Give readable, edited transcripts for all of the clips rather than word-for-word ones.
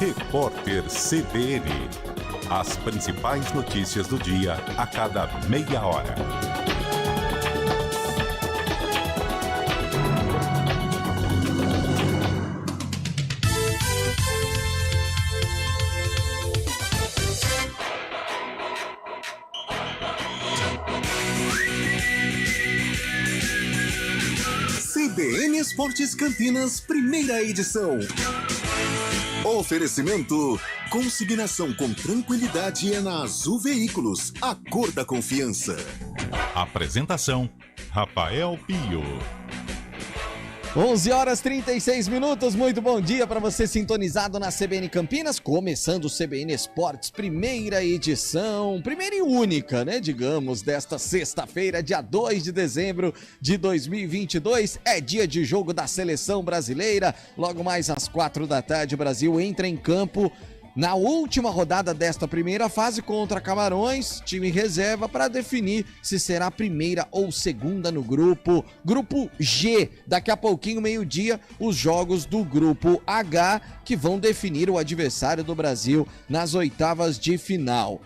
Repórter CBN. As principais notícias do dia a cada meia hora. CBN Esportes Campinas, primeira edição. Oferecimento: consignação com tranquilidade é na Azul Veículos, a cor da confiança. Apresentação: Rafael Pio. 11h36, muito bom dia para você sintonizado na CBN Campinas, começando o CBN Esportes, primeira edição, primeira e única, né, digamos, desta sexta-feira, dia 2 de dezembro de 2022, é dia de jogo da Seleção Brasileira, logo mais às 4 da tarde o Brasil entra em campo na última rodada desta primeira fase contra Camarões, time reserva para definir se será a primeira ou segunda no grupo G. Daqui a pouquinho, meio-dia, os jogos do grupo H, que vão definir o adversário do Brasil nas oitavas de final.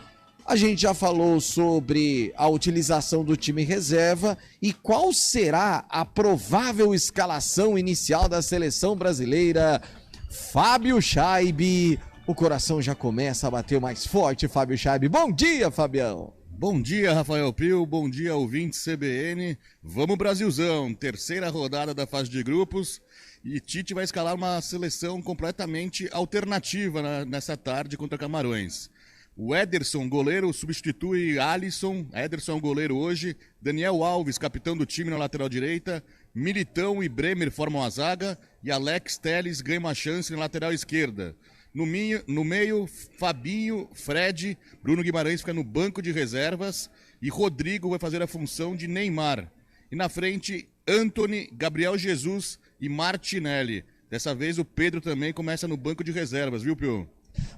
A gente já falou sobre a utilização do time reserva e qual será a provável escalação inicial da seleção brasileira. Fábio Schaibe. O coração já começa a bater mais forte, Fábio Schaibe. Bom dia, Fabião. Bom dia, Rafael Pio. Bom dia, ouvinte CBN. Vamos, Brasilzão. Terceira rodada da fase de grupos. E Tite vai escalar uma seleção completamente alternativa nessa tarde contra Camarões. O Ederson, goleiro, substitui Alisson. Ederson, goleiro hoje. Daniel Alves, capitão do time na lateral direita. Militão e Bremer formam a zaga. E Alex Telles ganha uma chance na lateral esquerda. No meio, Fabinho, Fred, Bruno Guimarães fica no banco de reservas e Rodrigo vai fazer a função de Neymar. E na frente, Antony, Gabriel Jesus e Martinelli. Dessa vez o Pedro também começa no banco de reservas, viu, Pio?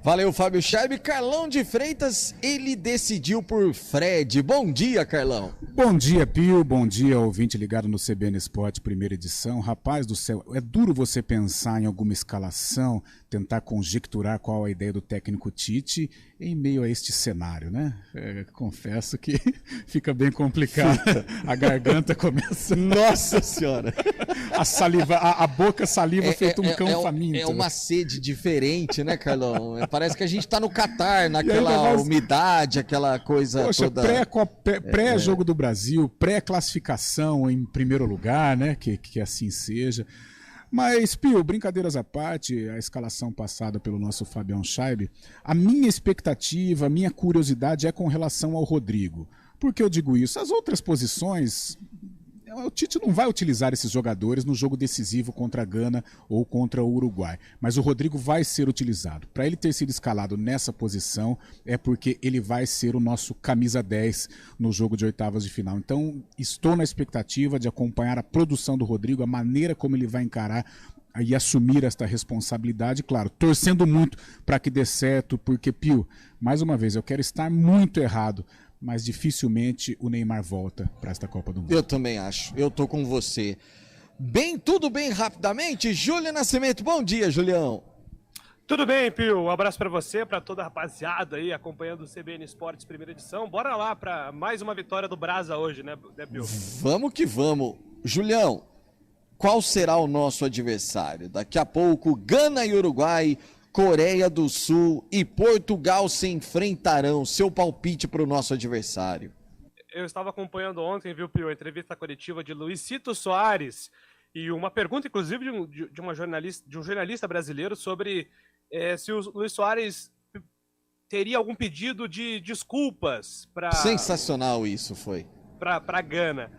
Valeu, Fábio Schaibe. Carlão de Freitas, ele decidiu por Fred. Bom dia, Carlão. Bom dia, Pio. Bom dia, ouvinte ligado no CBN Esporte, primeira edição. Rapaz do céu, é duro você pensar em alguma escalação, tentar conjecturar qual a ideia do técnico Tite em meio a este cenário, né? Confesso que fica bem complicado. A garganta começa... Nossa Senhora! A boca saliva feito um cão faminto. É uma sede diferente, né, Carlão? Parece que a gente tá no Catar, naquela umidade, aquela coisa toda... Pré-jogo do Brasil, pré-classificação em primeiro lugar, né? Que assim seja. Mas, Pio, brincadeiras à parte, a escalação passada pelo nosso Fabião Schaibe, a minha expectativa, a minha curiosidade é com relação ao Rodrigo. Por que eu digo isso? As outras posições... O Tite não vai utilizar esses jogadores no jogo decisivo contra a Gana ou contra o Uruguai, mas o Rodrigo vai ser utilizado. Para ele ter sido escalado nessa posição é porque ele vai ser o nosso camisa 10 no jogo de oitavas de final. Então estou na expectativa de acompanhar a produção do Rodrigo, a maneira como ele vai encarar e assumir esta responsabilidade, claro, torcendo muito para que dê certo, porque, Pio, mais uma vez, eu quero estar muito errado, mas dificilmente o Neymar volta para esta Copa do Mundo. Eu também acho, eu tô com você. Tudo bem rapidamente, Júlio Nascimento, bom dia, Julião. Tudo bem, Pio, um abraço para você, para toda a rapaziada aí acompanhando o CBN Esportes primeira edição. Bora lá para mais uma vitória do Brasa hoje, né, Pio? Vamos que vamos. Julião, qual será o nosso adversário? Daqui a pouco, Gana e Uruguai, Coreia do Sul e Portugal se enfrentarão. Seu palpite para o nosso adversário? Eu estava acompanhando ontem, viu, Pio, a entrevista coletiva de Luizito Soares e uma pergunta, inclusive, de um jornalista brasileiro sobre se o Luiz Soares teria algum pedido de desculpas para... Sensacional isso foi. Para Gana.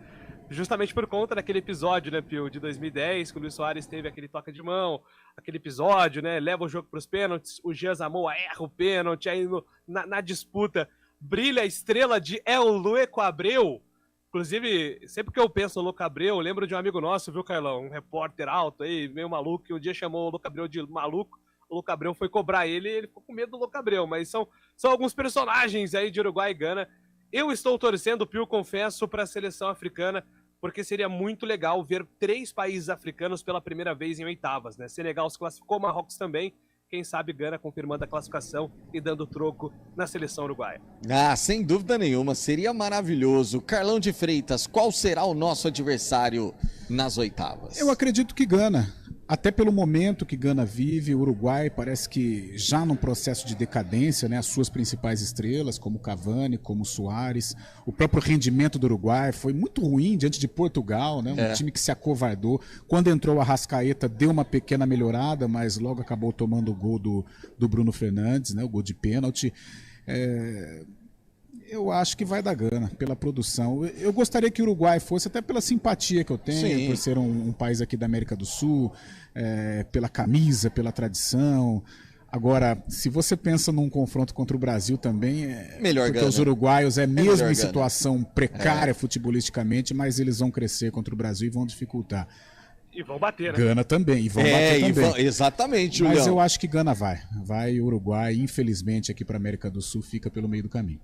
Justamente por conta daquele episódio, né, Pio, de 2010, que o Luiz Soares teve aquele toque de mão, aquele episódio, né, leva o jogo para os pênaltis, o Jean Zamoa erra o pênalti, aí na disputa brilha a estrela de El Lueco Abreu. Inclusive, sempre que eu penso no Louco Abreu, eu lembro de um amigo nosso, viu, Carlão, um repórter alto aí, meio maluco, que um dia chamou o Louco Abreu de maluco, o Louco Abreu foi cobrar ele e ele ficou com medo do Louco Abreu, mas são alguns personagens aí de Uruguai e Gana. Eu estou torcendo, Pio, confesso, para a seleção africana, porque seria muito legal ver 3 países africanos pela primeira vez em oitavas, né? Senegal se classificou, Marrocos também, quem sabe Gana confirmando a classificação e dando troco na seleção uruguaia. Ah, sem dúvida nenhuma, seria maravilhoso. Carlão de Freitas, qual será o nosso adversário nas oitavas? Eu acredito que Gana. Até pelo momento que Gana vive, o Uruguai parece que já num processo de decadência, né? As suas principais estrelas, como Cavani, como Suárez, o próprio rendimento do Uruguai foi muito ruim diante de Portugal, né? Um time que se acovardou. Quando entrou o Arrascaeta, deu uma pequena melhorada, mas logo acabou tomando o gol do Bruno Fernandes, né? O gol de pênalti. Eu acho que vai dar Gana, pela produção. Eu gostaria que o Uruguai fosse, até pela simpatia que eu tenho, por ser um país aqui da América do Sul, pela camisa, pela tradição. Agora, se você pensa num confronto contra o Brasil também, melhor porque Gana. Os uruguaios mesmo em Gana. situação precária futebolisticamente, mas eles vão crescer contra o Brasil e vão dificultar. E vão bater, né? Gana também, e vão bater também. Exatamente, Mas Julião. eu acho que Gana vai. Vai o Uruguai, infelizmente, aqui para a América do Sul, fica pelo meio do caminho.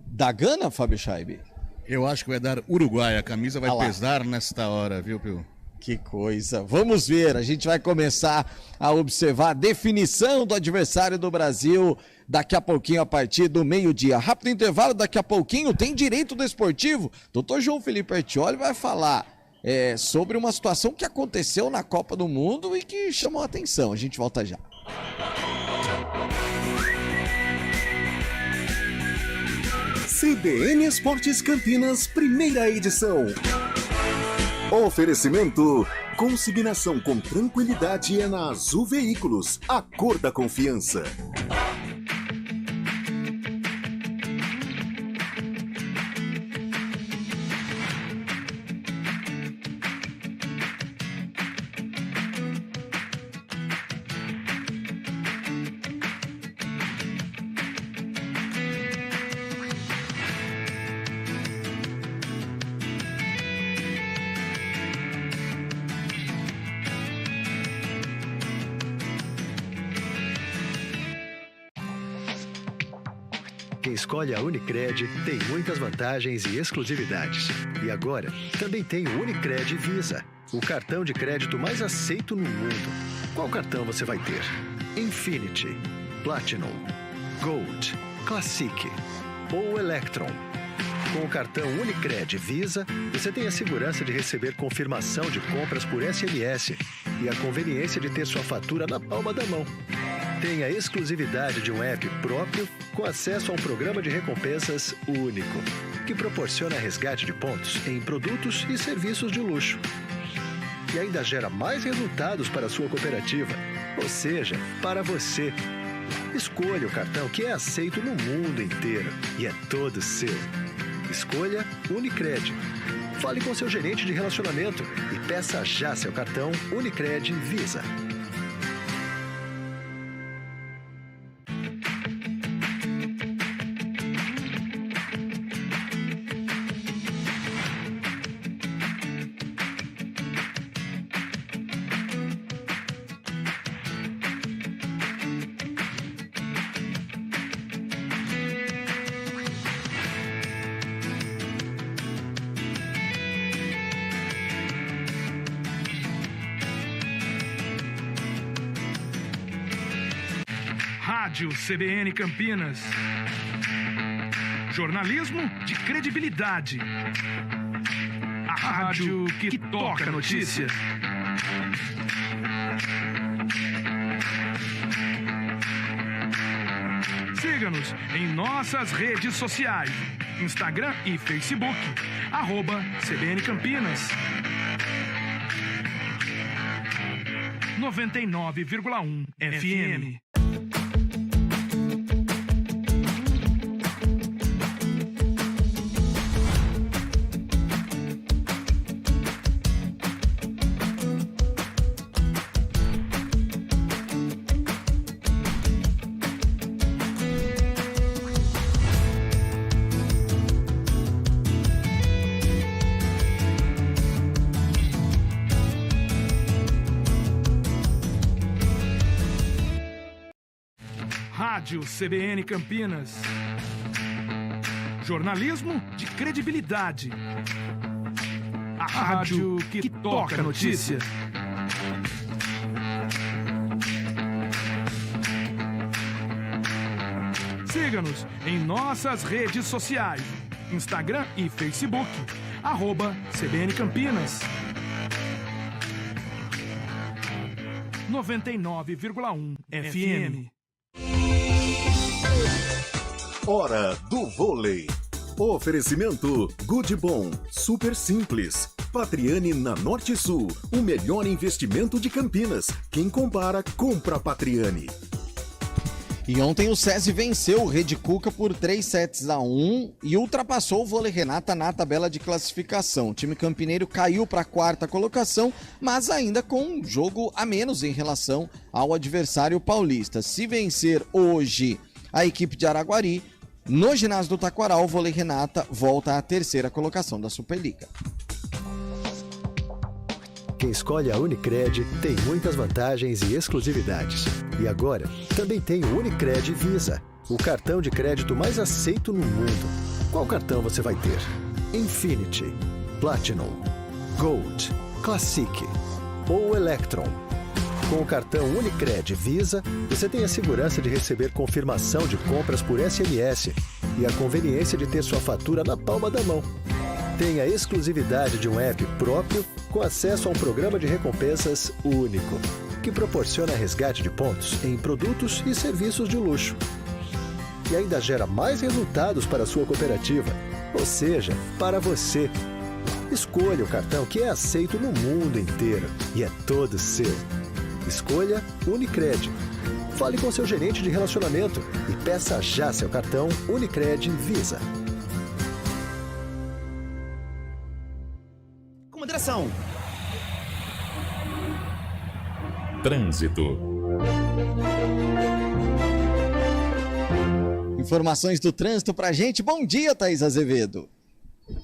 Da Gana, Fábio Scheibe? Eu acho que vai dar Uruguai. A camisa vai Ah lá. pesar nesta hora, viu, Pio? Que coisa. Vamos ver, a gente vai começar a observar a definição do adversário do Brasil daqui a pouquinho, a partir do meio-dia. Rápido intervalo, daqui a pouquinho tem Direito do Esportivo. Dr. João Felipe Artioli vai falar sobre uma situação que aconteceu na Copa do Mundo e que chamou a atenção. A gente volta já. CBN Esportes Campinas, primeira edição. Oferecimento: consignação com tranquilidade é na Azul Veículos, a cor da confiança. Quem escolhe a Unicred tem muitas vantagens e exclusividades. E agora, também tem o Unicred Visa, o cartão de crédito mais aceito no mundo. Qual cartão você vai ter? Infinity, Platinum, Gold, Classic ou Electron? Com o cartão Unicred Visa, você tem a segurança de receber confirmação de compras por SMS e a conveniência de ter sua fatura na palma da mão. Tem a exclusividade de um app próprio com acesso a um programa de recompensas único, que proporciona resgate de pontos em produtos e serviços de luxo. E ainda gera mais resultados para a sua cooperativa, ou seja, para você. Escolha o cartão que é aceito no mundo inteiro e é todo seu. Escolha Unicred. Fale com seu gerente de relacionamento e peça já seu cartão Unicred Visa. Rádio CBN Campinas. Jornalismo de credibilidade. A rádio que toca a notícia. Siga-nos em nossas redes sociais. Instagram e Facebook. @CBN Campinas. 99,1 FM. Rádio CBN Campinas. Jornalismo de credibilidade. A rádio que toca a notícia. Siga-nos em nossas redes sociais, Instagram e Facebook, @CBN Campinas. 99,1 FM. Hora do vôlei. Oferecimento Good Bom, super simples. Patriani na Norte Sul, o melhor investimento de Campinas. Quem compara, compra Patriani. E ontem o SESI venceu o Rede Cuca por 3-1 e ultrapassou o Vôlei Renata na tabela de classificação. O time campineiro caiu para a 4ª colocação, mas ainda com um jogo a menos em relação ao adversário paulista. Se vencer hoje a equipe de Araguari, no ginásio do Taquaral, o Vôlei Renata volta à 3ª colocação da Superliga. Quem escolhe a Unicred tem muitas vantagens e exclusividades. E agora, também tem o Unicred Visa, o cartão de crédito mais aceito no mundo. Qual cartão você vai ter? Infinity, Platinum, Gold, Classic ou Electron? Com o cartão Unicred Visa, você tem a segurança de receber confirmação de compras por SMS e a conveniência de ter sua fatura na palma da mão. Tem a exclusividade de um app próprio com acesso a um programa de recompensas único, que proporciona resgate de pontos em produtos e serviços de luxo. E ainda gera mais resultados para a sua cooperativa, ou seja, para você. Escolha o cartão que é aceito no mundo inteiro e é todo seu. Escolha Unicred. Fale com seu gerente de relacionamento e peça já seu cartão Unicred Visa. Com moderação. Trânsito. Informações do trânsito pra gente. Bom dia, Thaís Azevedo.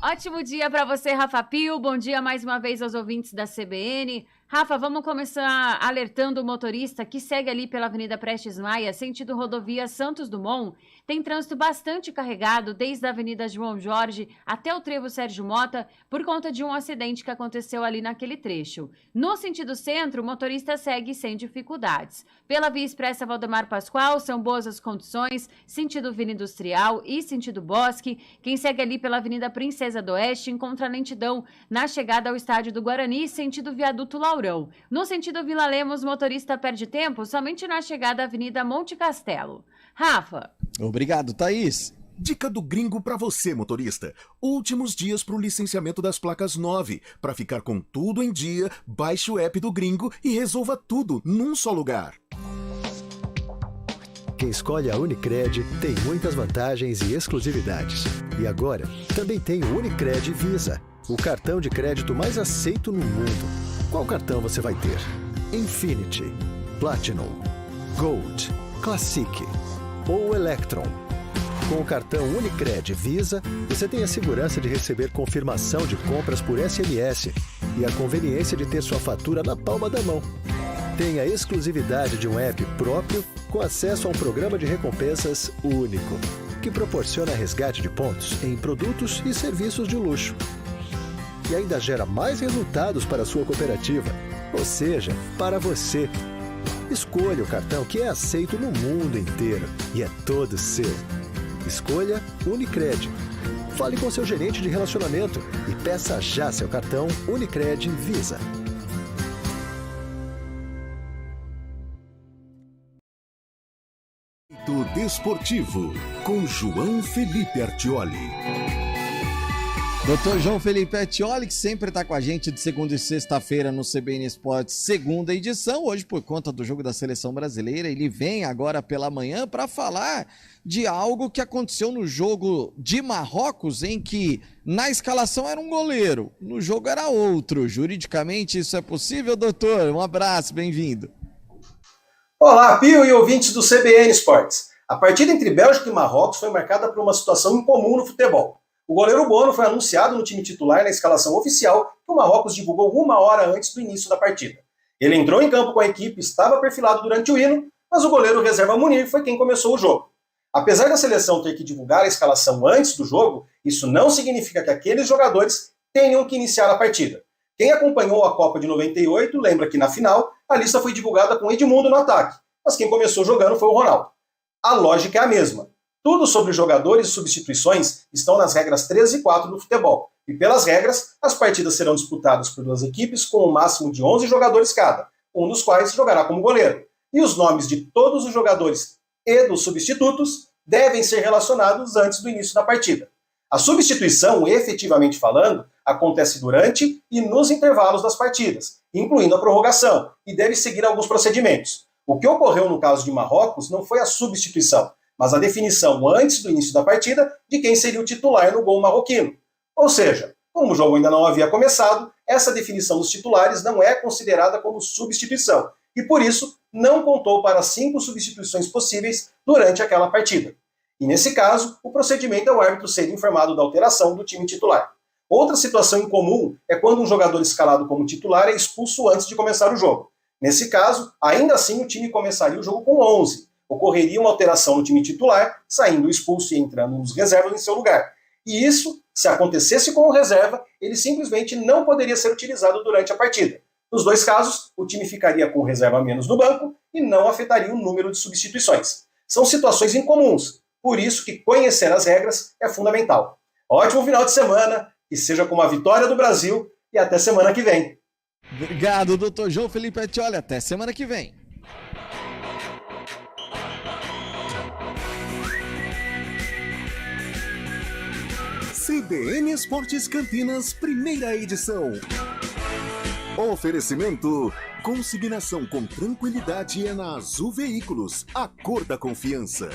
Ótimo dia para você, Rafa Pio. Bom dia mais uma vez aos ouvintes da CBN. Rafa, vamos começar alertando o motorista que segue ali pela Avenida Prestes Maia, sentido rodovia Santos Dumont. Tem trânsito bastante carregado desde a Avenida João Jorge até o trevo Sérgio Mota por conta de um acidente que aconteceu ali naquele trecho. No sentido centro, o motorista segue sem dificuldades. Pela Via Expressa Valdemar Pascoal, são boas as condições, sentido Vila Industrial e sentido Bosque. Quem segue ali pela Avenida Princesa do Oeste encontra lentidão na chegada ao estádio do Guarani, sentido Viaduto Laurão. No sentido Vila Lemos, o motorista perde tempo somente na chegada à Avenida Monte Castelo. Rafa. Obrigado, Thaís. Dica do gringo para você, motorista. Últimos dias para o licenciamento das placas 9. Para ficar com tudo em dia, baixe o app do gringo e resolva tudo num só lugar. Quem escolhe a Unicred tem muitas vantagens e exclusividades. E agora, também tem o Unicred Visa, o cartão de crédito mais aceito no mundo. Qual cartão você vai ter? Infinity, Platinum, Gold, Classic ou Electron? Com o cartão Unicred Visa, você tem a segurança de receber confirmação de compras por SMS e a conveniência de ter sua fatura na palma da mão. Tem a exclusividade de um app próprio com acesso a um programa de recompensas único, que proporciona resgate de pontos em produtos e serviços de luxo. E ainda gera mais resultados para a sua cooperativa, ou seja, para você. Escolha o cartão que é aceito no mundo inteiro e é todo seu. Escolha Unicred. Fale com seu gerente de relacionamento e peça já seu cartão Unicred Visa. Do Desportivo, com João Felipe Artioli. Dr. João Felipe Artioli, que sempre está com a gente de segunda e sexta-feira no CBN Esportes, segunda edição. Hoje, por conta do jogo da Seleção Brasileira, ele vem agora pela manhã para falar de algo que aconteceu no jogo de Marrocos, em que na escalação era um goleiro, no jogo era outro. Juridicamente isso é possível, doutor? Um abraço, bem-vindo. Olá, Pio e ouvintes do CBN Esportes. A partida entre Bélgica e Marrocos foi marcada por uma situação incomum no futebol. O goleiro Bono foi anunciado no time titular na escalação oficial que o Marrocos divulgou 1 hora antes do início da partida. Ele entrou em campo com a equipe, estava perfilado durante o hino, mas o goleiro reserva Munir foi quem começou o jogo. Apesar da seleção ter que divulgar a escalação antes do jogo, isso não significa que aqueles jogadores tenham que iniciar a partida. Quem acompanhou a Copa de 98 lembra que na final a lista foi divulgada com Edmundo no ataque, mas quem começou jogando foi o Ronaldo. A lógica é a mesma. Tudo sobre jogadores e substituições estão nas regras 13 e 4 do futebol. E pelas regras, as partidas serão disputadas por 2 equipes com um máximo de 11 jogadores cada, um dos quais jogará como goleiro. E os nomes de todos os jogadores e dos substitutos devem ser relacionados antes do início da partida. A substituição, efetivamente falando, acontece durante e nos intervalos das partidas, incluindo a prorrogação, e deve seguir alguns procedimentos. O que ocorreu no caso de Marrocos não foi a substituição, mas a definição antes do início da partida de quem seria o titular no gol marroquino. Ou seja, como o jogo ainda não havia começado, essa definição dos titulares não é considerada como substituição, e por isso não contou para 5 substituições possíveis durante aquela partida. E nesse caso, o procedimento é o árbitro ser informado da alteração do time titular. Outra situação incomum é quando um jogador escalado como titular é expulso antes de começar o jogo. Nesse caso, ainda assim o time começaria o jogo com 11. Ocorreria uma alteração no time titular, saindo o expulso e entrando os reservas em seu lugar. E isso, se acontecesse com o reserva, ele simplesmente não poderia ser utilizado durante a partida. Nos 2 casos, o time ficaria com o reserva menos no banco e não afetaria o número de substituições. São situações incomuns, por isso que conhecer as regras é fundamental. Ótimo final de semana, que seja com uma vitória do Brasil e até semana que vem. Obrigado, Dr. João Felipe Ettioli. Até semana que vem. CBN Esportes Campinas, primeira edição. Oferecimento: consignação com tranquilidade é na Azul Veículos, a cor da confiança.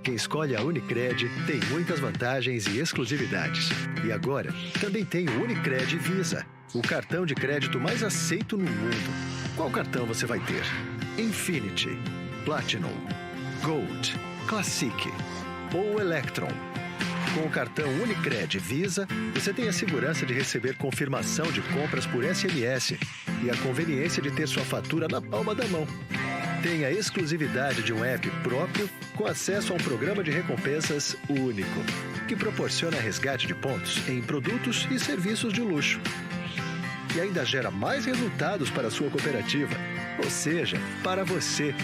Quem escolhe a Unicred tem muitas vantagens e exclusividades. E agora, também tem o Unicred Visa, o cartão de crédito mais aceito no mundo. Qual cartão você vai ter? Infinity, Platinum, Gold, Classic ou Electron? Com o cartão Unicred Visa, você tem a segurança de receber confirmação de compras por SMS e a conveniência de ter sua fatura na palma da mão. Tem a exclusividade de um app próprio com acesso a um programa de recompensas único, que proporciona resgate de pontos em produtos e serviços de luxo. E ainda gera mais resultados para a sua cooperativa, ou seja, para você.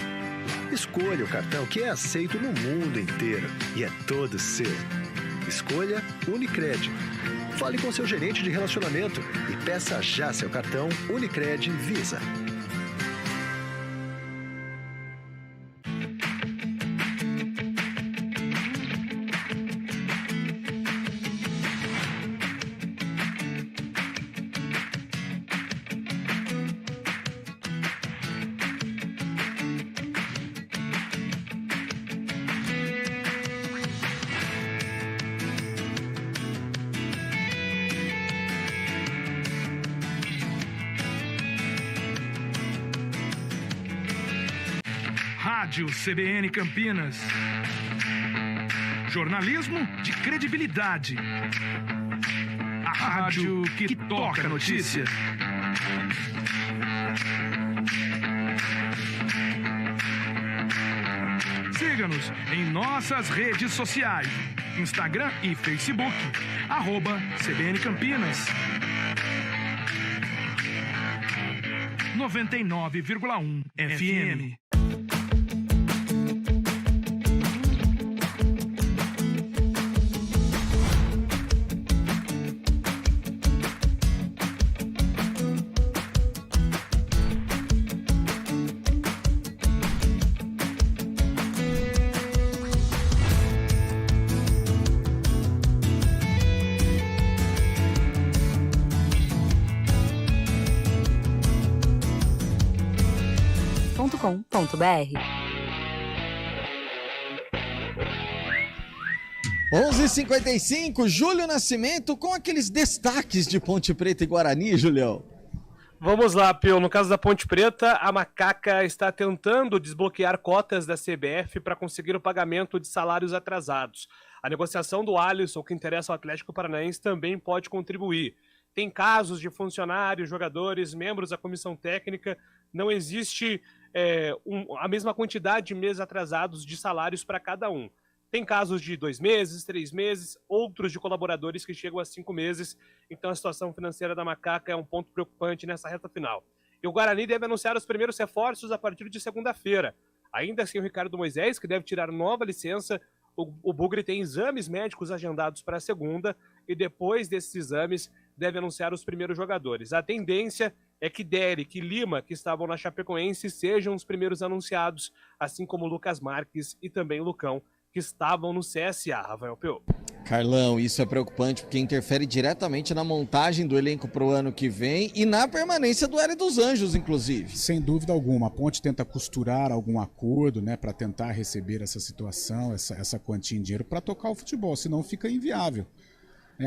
Escolha o cartão que é aceito no mundo inteiro e é todo seu. Escolha Unicred. Fale com seu gerente de relacionamento e peça já seu cartão Unicred Visa. Rádio CBN Campinas. Jornalismo de credibilidade. A rádio que toca a notícia. Siga-nos em nossas redes sociais. Instagram e Facebook. @CBN Campinas. 99,1 FM. .com.br 11h55, Júlio Nascimento com aqueles destaques de Ponte Preta e Guarani, Julião. Vamos lá, Pio. No caso da Ponte Preta, a Macaca está tentando desbloquear cotas da CBF para conseguir o pagamento de salários atrasados. A negociação do Alisson, que interessa ao Atlético Paranaense, também pode contribuir. Tem casos de funcionários, jogadores, membros da comissão técnica. Não existe a mesma quantidade de meses atrasados de salários para cada um. Tem casos de 2 meses, 3 meses, outros de colaboradores que chegam a 5 meses. Então a situação financeira da Macaca é um ponto preocupante nessa reta final. E o Guarani deve anunciar os primeiros reforços a partir de segunda-feira. Ainda assim, o Ricardo Moisés, que deve tirar nova licença. O Bugre tem exames médicos agendados para a segunda e depois desses exames deve anunciar os primeiros jogadores. A tendência é que Derek e Lima, que estavam na Chapecoense, sejam os primeiros anunciados, assim como Lucas Marques e também Lucão, que estavam no CSA, Rafael Peu. Carlão, isso é preocupante porque interfere diretamente na montagem do elenco para o ano que vem e na permanência do Hélio dos Anjos, inclusive. Sem dúvida alguma. A Ponte tenta costurar algum acordo, né, para tentar receber essa situação, essa quantia em dinheiro para tocar o futebol, senão fica inviável.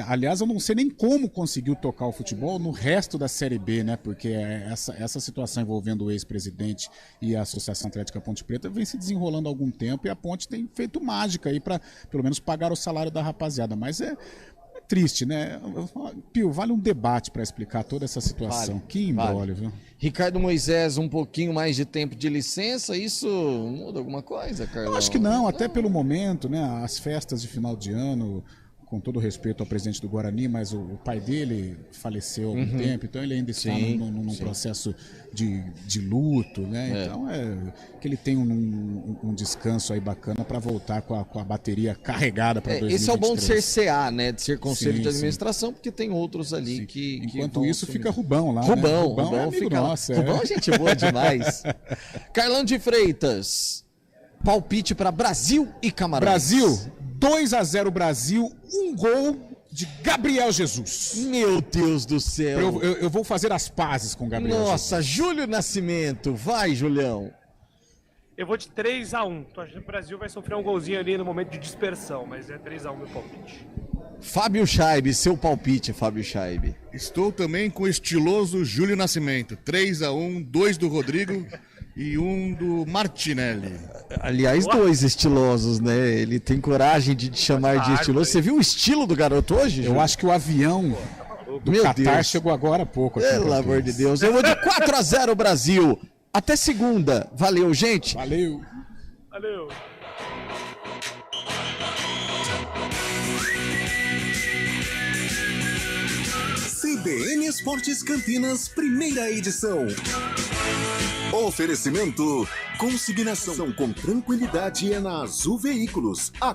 Aliás, eu não sei nem como conseguiu tocar o futebol no resto da Série B, né? Porque essa situação envolvendo o ex-presidente e a Associação Atlética Ponte Preta vem se desenrolando há algum tempo e a Ponte tem feito mágica aí para, pelo menos, pagar o salário da rapaziada. Mas é triste, né? Pio, vale um debate para explicar toda essa situação. Vale, que imbróglio, viu? Ricardo Moisés, um pouquinho mais de tempo de licença, isso muda alguma coisa, Carlão? Eu acho que não, até pelo momento, né? As festas de final de ano... Com todo respeito ao presidente do Guarani, mas o pai dele faleceu há algum tempo, então ele ainda está num processo de luto, né? Então que ele tem um descanso aí bacana para voltar com a bateria carregada para 2023. Esse é o bom de ser CA, né? De ser conselho de administração, porque tem outros ali que enquanto isso fica Rubão lá, Rubão, né? Rubão é fica nosso, Rubão é gente boa demais. Carlão de Freitas, palpite para Brasil e Camarões. Brasil, 2-0 Brasil, um gol de Gabriel Jesus. Meu Deus do céu. Eu vou fazer as pazes com Gabriel Nossa, Jesus. Júlio Nascimento. Vai, Julião. Eu vou de 3-1. Tô achando que o Brasil vai sofrer um golzinho ali no momento de dispersão, mas é 3-1 meu palpite. Fábio Scheibe, seu palpite, Fábio Scheibe. Estou também com o estiloso Júlio Nascimento. 3-1, 2 do Rodrigo e 1 do Martinelli. Aliás, 2 estilosos, né? Ele tem coragem de te chamar de estiloso. Você viu o estilo do garoto hoje, Ju? Eu acho que o avião do Qatar chegou agora há pouco. Pelo amor de Deus. Eu vou de 4-0 Brasil. Até segunda. Valeu, gente. Valeu. Valeu. CBN Esportes Campinas, primeira edição. Oferecimento: consignação com tranquilidade é na Azul Veículos. A